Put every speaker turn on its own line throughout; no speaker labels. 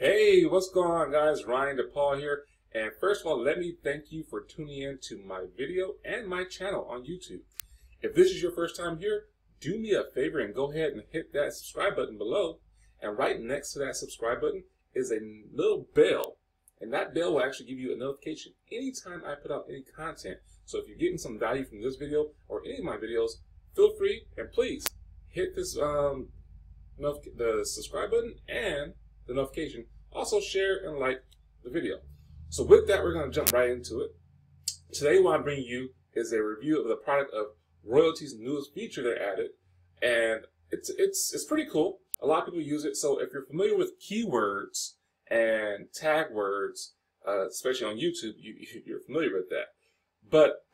Hey, what's going on, guys? Ryan DePaul here. And first of all, let me thank you for tuning in to my video and my channel on YouTube. If this is your first time here, do me a favor and go ahead and hit that subscribe button below. And right next to that subscribe button is a little bell. And that bell will actually give you a notification anytime I put out any content. So if you're getting some value from this video or any of my videos, feel free and please hit this the subscribe button and the notification. Also share and like the video. So with that, we're going to jump right into it. Today what I'm bringing you is a review of the product of Royaltie's newest feature they added, and it's pretty cool. A lot of people use it. So if you're familiar with keywords and tag words, especially on YouTube, you're familiar with that. But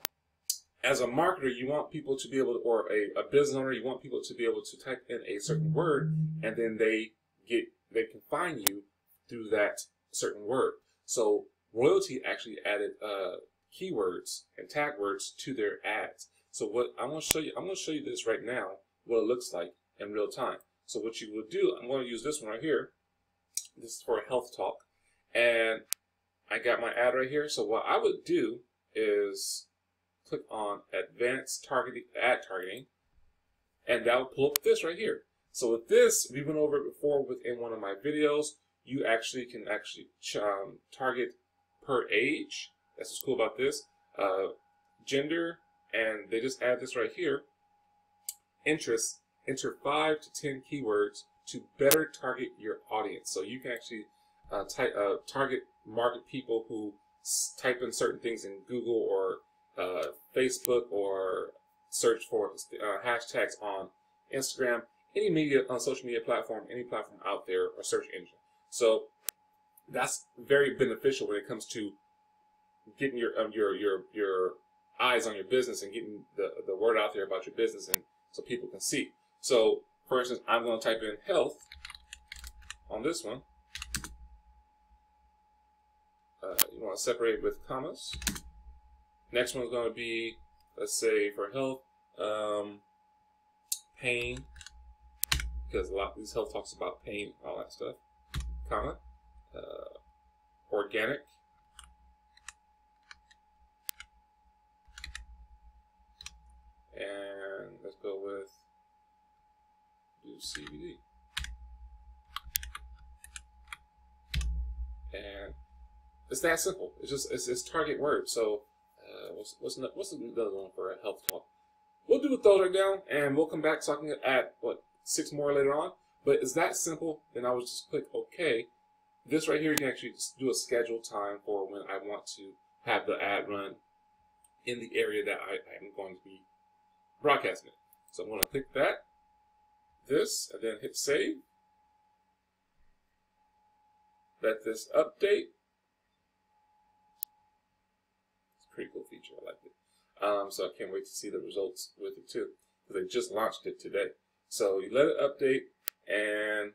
as a marketer, you want people to be able to, or a business owner, you want people to be able to type in a certain word, and then they can find you through that certain word. So Royaltie actually added keywords and tag words to their ads. So what I'm going to show you this right now, what it looks like in real time. So what you will do, I'm going to use this one right here. This is for a health talk, and I got my ad right here. So what I would do is click on advanced ad targeting, and that will pull up this right here. So with this, we went over it before within one of my videos. You actually can target per age. That's what's cool about this. Gender, and they just add this right here. Interests. Enter 5 to 10 keywords to better target your audience. So you can actually target market people who type in certain things in Google or Facebook, or search for hashtags on Instagram, any media on social media platform, any platform out there, or search engine. So that's very beneficial when it comes to getting your eyes on your business and getting the word out there about your business, and so people can see. So for instance, I'm going to type in health on this one. You want to separate with commas. Next one is going to be, let's say for health, pain, because a lot of these health talks about pain, all that stuff. Comma, organic, and let's go with CBD. And it's that simple. It's target words. So what's another one for a health talk? We'll do a throw right down, and we'll come back talking at 6 more later on. But it's that simple. Then I would just click OK. This right here, you can actually just do a schedule time for when I want to have the ad run in the area that I am going to be broadcasting it. So I'm going to click this, and then hit save. Let this update. It's a pretty cool feature. I like it. So I can't wait to see the results with it too, because they just launched it today. So you let it update, and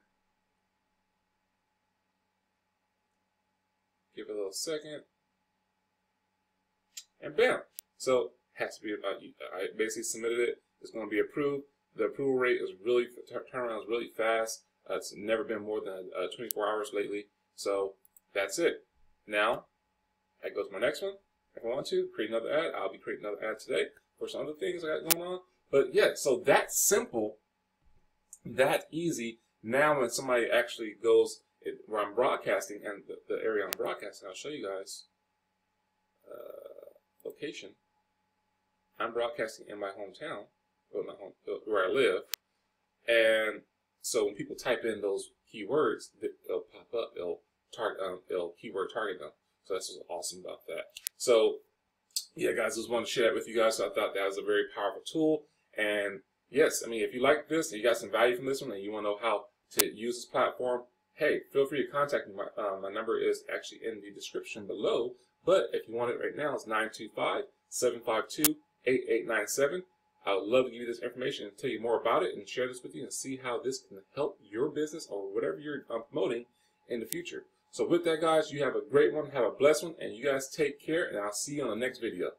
give it a little second, and bam! So has to be about you. I basically submitted it. It's going to be approved. The approval rate is really, turnaround is really fast. It's never been more than 24 hours lately. So that's it. Now I go to my next one. If I want to create another ad, I'll be creating another ad today for some other things I got going on. But yeah, so that simple, that easy. Now when somebody actually goes where I'm broadcasting, and the area I'm broadcasting, I'll show you guys location. I'm broadcasting in my hometown, where I live, and so when people type in those keywords, they'll pop up. It'll keyword target them. So that's what's awesome about that. So yeah, guys, I just wanted to share that with you guys. So I thought that was a very powerful tool. And yes, I mean, if you like this and you got some value from this one, and you want to know how to use this platform, hey, feel free to contact me. My number is actually in the description below. But if you want it right now, it's 925-752-8897. I would love to give you this information and tell you more about it and share this with you and see how this can help your business or whatever you're promoting in the future. So with that, guys, you have a great one, have a blessed one, and you guys take care, and I'll see you on the next video.